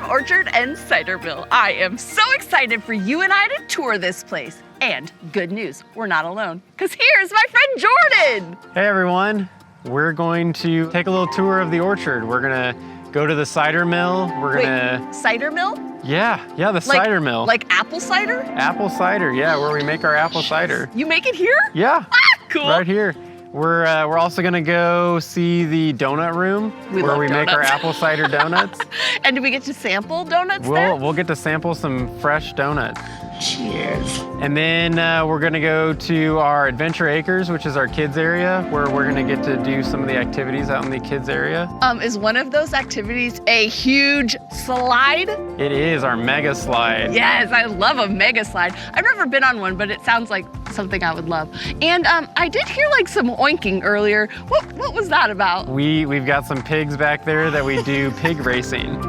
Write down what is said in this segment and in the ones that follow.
Orchard and Cider Mill. I am so excited for you and I to tour this place. And good news, we're not alone, because here's my friend Jordan. Hey everyone, we're going to take a little tour of the orchard. We're gonna go to the cider mill. Wait, cider mill? Yeah, the cider mill. Like apple cider? Apple cider, yeah, where we make our apple cider. You make it here? Yeah, cool. right here. We're also gonna go see the donut room where we make our apple cider donuts. And do we get to sample donuts there? We'll get to sample some fresh donuts. Cheers. And then we're gonna go to our Adventure Acres, which is our kids area, where we're gonna get to do some of the activities out in the kids area. Is one of those activities a huge slide? It is our mega slide. Yes, I love a mega slide. I've never been on one, but it sounds like something I would love. And I did hear like some oinking earlier. What was that about? We've got some pigs back there that we do pig racing.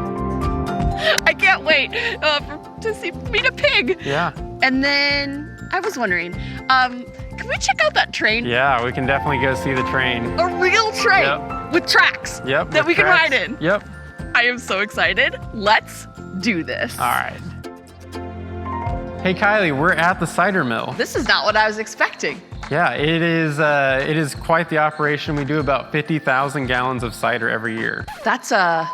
I can't wait to meet a pig. Yeah. And then I was wondering, can we check out that train? Yeah, we can definitely go see the train. A real train. Yep. With tracks. Yep. That we can ride in. Yep. I am so excited. Let's do this. All right. Hey Kylie, we're at the cider mill. This is not what I was expecting. Yeah, it is quite the operation. We do about 50,000 gallons of cider every year. That's a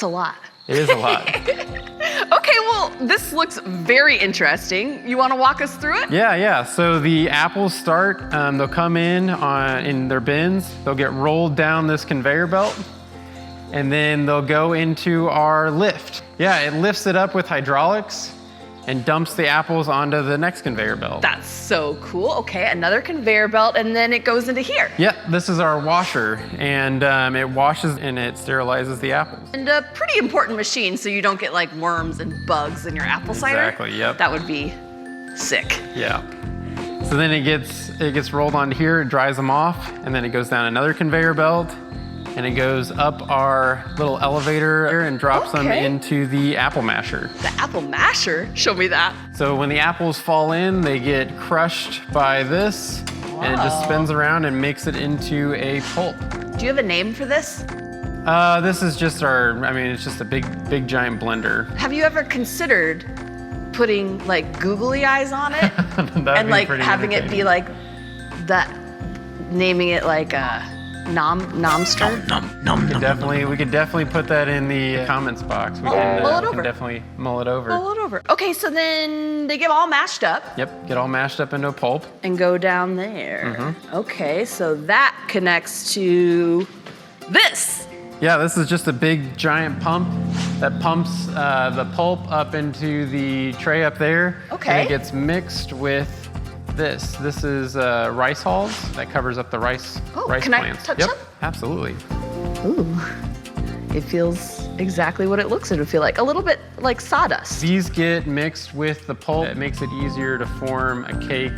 lot. It is a lot. Okay, well, this looks very interesting. You want to walk us through it? Yeah. So the apples start, they'll come in their bins. They'll get rolled down this conveyor belt, and then they'll go into our lift. Yeah, it lifts it up with hydraulics and dumps the apples onto the next conveyor belt. That's so cool. Okay, another conveyor belt, and then it goes into here. Yep, this is our washer, and it washes and it sterilizes the apples. And a pretty important machine so you don't get like worms and bugs in your apple cider. Exactly, yep. That would be sick. Yeah. So then it gets rolled onto here, it dries them off, and then it goes down another conveyor belt, and it goes up our little elevator and drops them into the apple masher. The apple masher? Show me that. So when the apples fall in, they get crushed by this, and it just spins around and makes it into a pulp. Do you have a name for this? This is just it's just a big giant blender. Have you ever considered putting like googly eyes on it? And like having it be like that, naming it like Nomster? We could definitely put that in the comments box. We can definitely mull it over. Mull it over. Okay, so then they get all mashed up. Yep, get all mashed up into a pulp. And go down there. Okay, so that connects to this. Yeah, this is just a big giant pump that pumps the pulp up into the tray up there. Okay. And it gets mixed with this. This is rice hulls that covers up the rice plants. Can I touch them? Absolutely. Ooh, it feels exactly what it looks like. It would feel like a little bit like sawdust. These get mixed with the pulp. It makes it easier to form a cake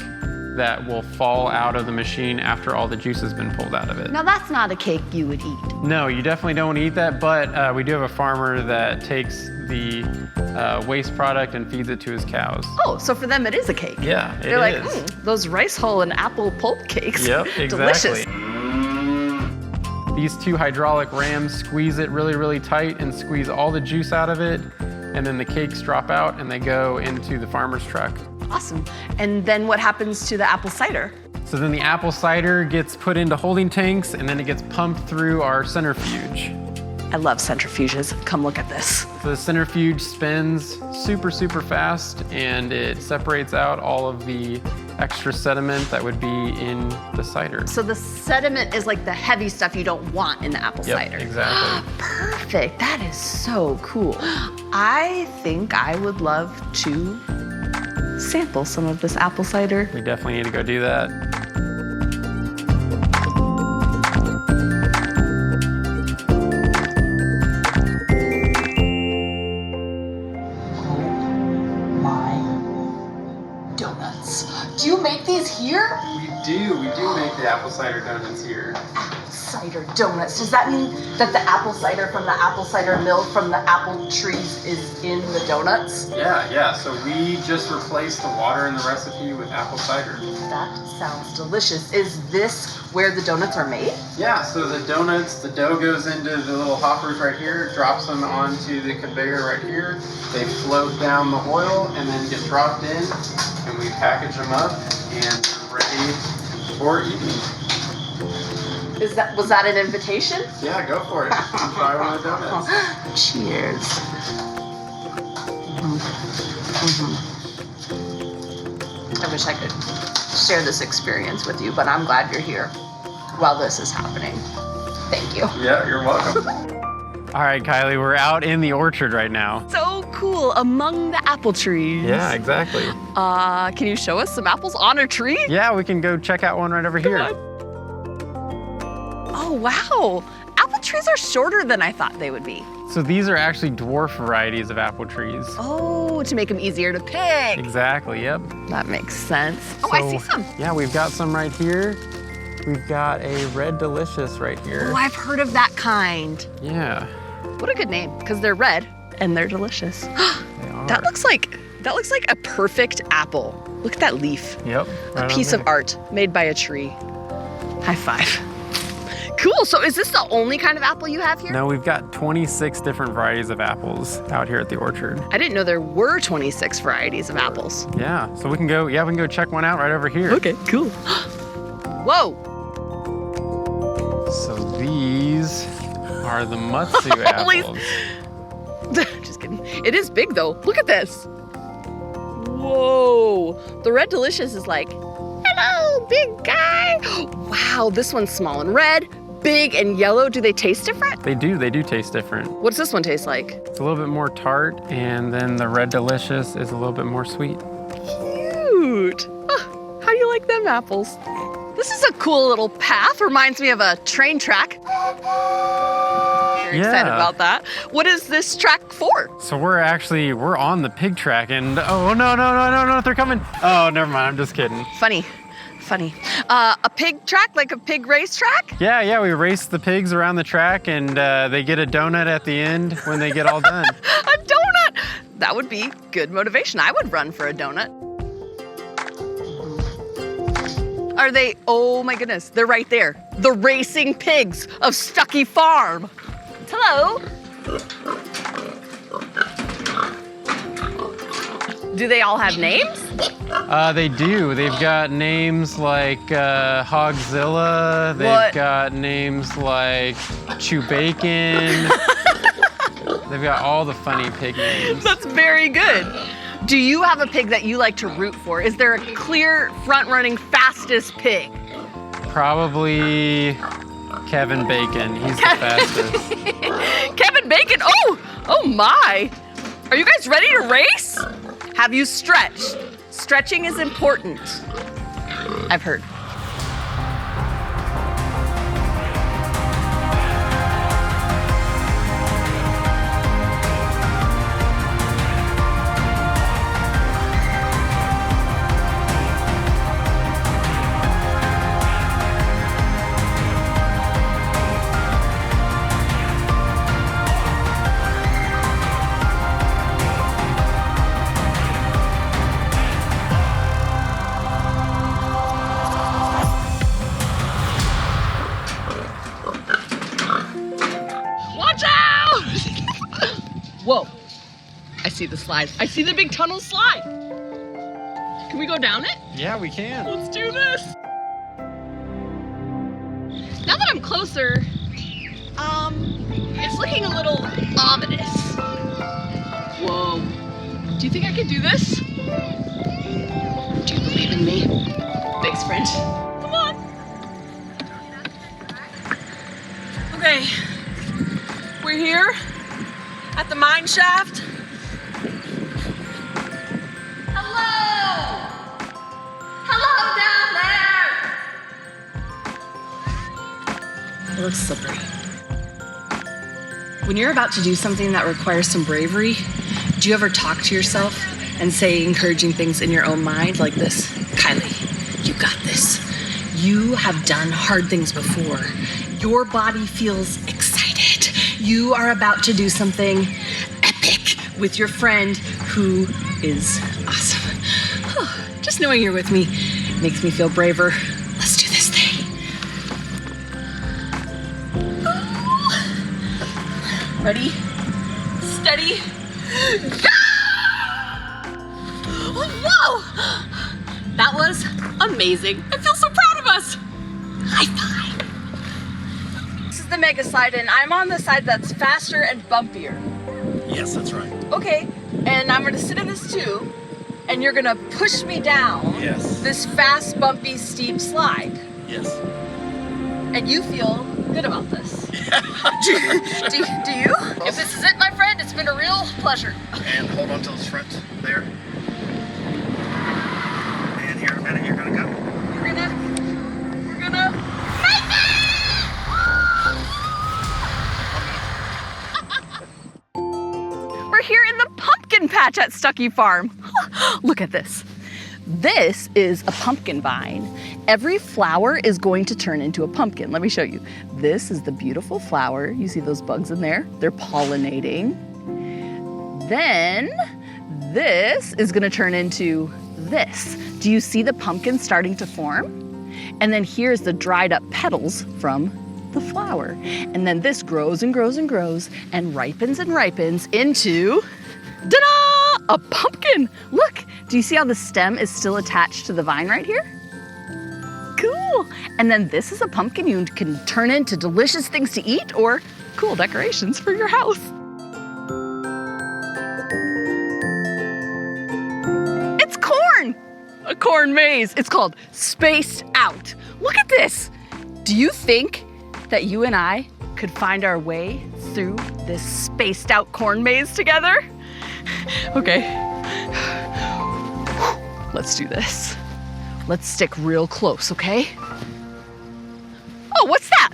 that will fall out of the machine after all the juice has been pulled out of it. Now that's not a cake you would eat. No, you definitely don't eat that, but we do have a farmer that takes the waste product and feeds it to his cows. Oh, so for them it is a cake. Yeah, it is. They're like, those rice hull and apple pulp cakes. Yep, exactly. Delicious. These two hydraulic rams squeeze it really, really tight and squeeze all the juice out of it, and then the cakes drop out and they go into the farmer's truck. Awesome. And then what happens to the apple cider? So then the apple cider gets put into holding tanks, and then it gets pumped through our centrifuge. I love centrifuges. Come look at this. So the centrifuge spins super, super fast, and it separates out all of the extra sediment that would be in the cider. So the sediment is like the heavy stuff you don't want in the apple cider. Exactly. Perfect. That is so cool. I think I would love to sample some of this apple cider. We definitely need to go do that. Do you make these here? We do make the apple cider donuts here. Cider donuts. Does that mean that the apple cider from the apple cider mill from the apple trees is in the donuts? Yeah. So we just replaced the water in the recipe with apple cider. That sounds delicious. Is this where the donuts are made? Yeah, so the donuts, the dough goes into the little hoppers right here, drops them onto the conveyor right here. They float down the oil and then get dropped in, and we package them up and ready for eating. Was that an invitation? Yeah, go for it. Try one of the donuts. Cheers. I wish I could share this experience with you, but I'm glad you're here while this is happening. Thank you. Yeah, you're welcome. All right, Kylie, we're out in the orchard right now. So cool, among the apple trees. Yeah, exactly. Can you show us some apples on a tree? Yeah, we can go check out one right over here. Oh, wow. Apple trees are shorter than I thought they would be. So these are actually dwarf varieties of apple trees. Oh, to make them easier to pick. Exactly, yep. That makes sense. Oh, I see some. Yeah, we've got some right here. We've got a Red Delicious right here. Oh, I've heard of that kind. Yeah. What a good name, because they're red and they're delicious. They are. That looks like a perfect apple. Look at that leaf. Yep. A piece of art made by a tree. High five. Cool, so is this the only kind of apple you have here? No, we've got 26 different varieties of apples out here at the orchard. I didn't know there were 26 varieties of apples. Yeah, so we can go check one out right over here. Okay, cool. Whoa. So these are the Mutsu apples. Just kidding. It is big though. Look at this. Whoa. The Red Delicious is like, hello, big guy. Wow, this one's small and red, big and yellow. Do they taste different? They do taste different. What does this one taste like? It's a little bit more tart, and then the Red Delicious is a little bit more sweet. Cute. Oh, how do you like them apples? This is a cool little path. Reminds me of a train track. Very excited about that. What is this track for? So we're on the pig track, and oh no, they're coming. Oh, never mind, I'm just kidding. Funny. A pig track, like a pig race track? Yeah, we race the pigs around the track, and they get a donut at the end when they get all done. A donut! That would be good motivation. I would run for a donut. Are they, oh my goodness, they're right there. The racing pigs of Stuckey Farm. Hello. Do they all have names? They do. They've got names like Hogzilla. They've got names like Chew Bacon. They've got all the funny pig names. That's very good. Do you have a pig that you like to root for? Is there a clear front-running fastest pig? Probably Kevin Bacon. He's the fastest. Kevin Bacon? Oh my. Are you guys ready to race? Have you stretched? Stretching is important, I've heard. Whoa, I see the slide. I see the big tunnel slide. Can we go down it? Yeah, we can. Let's do this. Now that I'm closer, it's looking a little ominous. Whoa, do you think I can do this? Do you believe in me? Thanks, friend. Come on. Okay, we're here. At the mine shaft. Hello! Hello down there! It looks slippery. When you're about to do something that requires some bravery, do you ever talk to yourself and say encouraging things in your own mind like this? Kylie, you got this. You have done hard things before. Your body feels excited. You are about to do something epic with your friend who is awesome. Just knowing you're with me makes me feel braver. Let's do this thing. Ready? Steady. Whoa! That was amazing. I feel so proud of us. High five. This is the mega slide, and I'm on the side that's faster and bumpier. Yes, that's right. Okay, and I'm gonna sit in this too, and you're gonna push me down Yes. this fast, bumpy, steep slide. Yes. And you feel good about this. do you? If this is it, my friend, it's been a real pleasure. And hold on to those front there. And here in a minute, you're gonna go. We're gonna We're here in the pumpkin patch at Stuckey Farm. Look at this. This is a pumpkin vine. Every flower is going to turn into a pumpkin. Let me show you. This is the beautiful flower. You see those bugs in there? They're pollinating. Then this is gonna turn into this. Do you see the pumpkin starting to form? And then here's the dried up petals from the flower. And then this grows and grows and grows and ripens into, ta-da, a pumpkin. Look, do you see how the stem is still attached to the vine right here? Cool. And then this is a pumpkin you can turn into delicious things to eat or cool decorations for your house. It's corn, a corn maze. It's called Spaced Out. Look at this. Do you think that you and I could find our way through this spaced out corn maze together? Okay, let's do this. Let's stick real close, okay? Oh, what's that?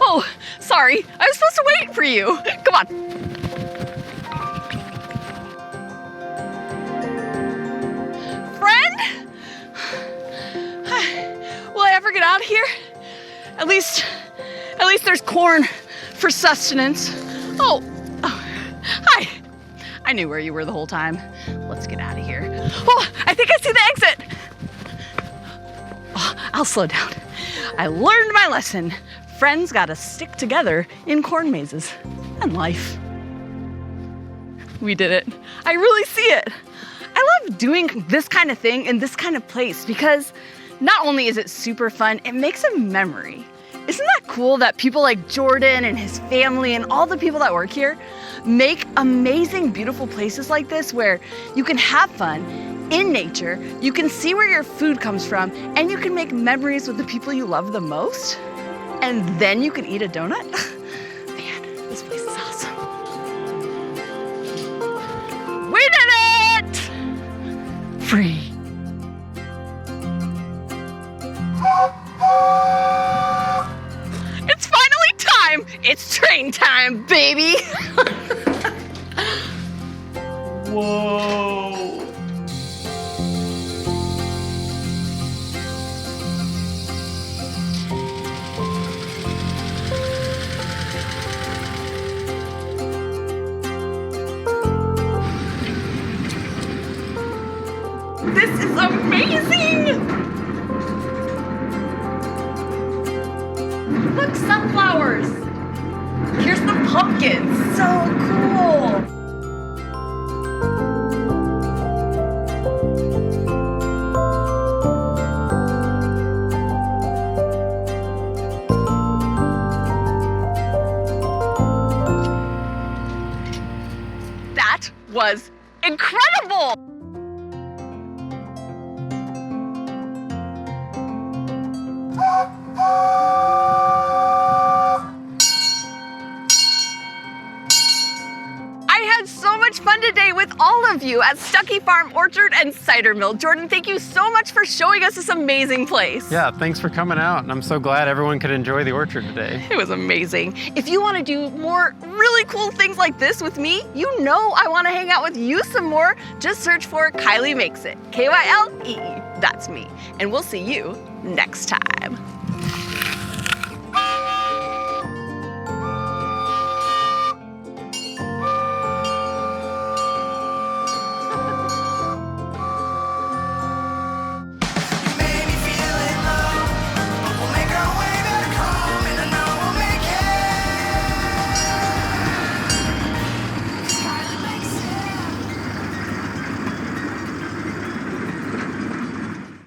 Oh, sorry, I was supposed to wait for you. Come on. Friend? Will I ever get out of here? At least there's corn for sustenance. Oh, hi. I knew where you were the whole time. Let's get out of here. Oh, I think I see the exit. Oh, I'll slow down. I learned my lesson. Friends gotta stick together in corn mazes and life. We did it. I really see it. I love doing this kind of thing in this kind of place because not only is it super fun, it makes a memory. Isn't that cool that people like Jordan and his family and all the people that work here make amazing, beautiful places like this where you can have fun in nature, you can see where your food comes from, and you can make memories with the people you love the most, and then you can eat a donut? Man, this place is awesome. We did it! Free. It's finally time! It's train time, baby! Whoa! This is amazing! Look, sunflowers! Here's the pumpkins! So cool! That was incredible! I had so much fun today with all of you at Stuckey Farm Orchard and Cider Mill. Jordan, thank you so much for showing us this amazing place. Yeah, thanks for coming out, and I'm so glad everyone could enjoy the orchard today. It was amazing. If you want to do more really cool things like this with me, you know I want to hang out with you some more. Just search for Kylee Makes It, Kylee. That's me. And we'll see you next time.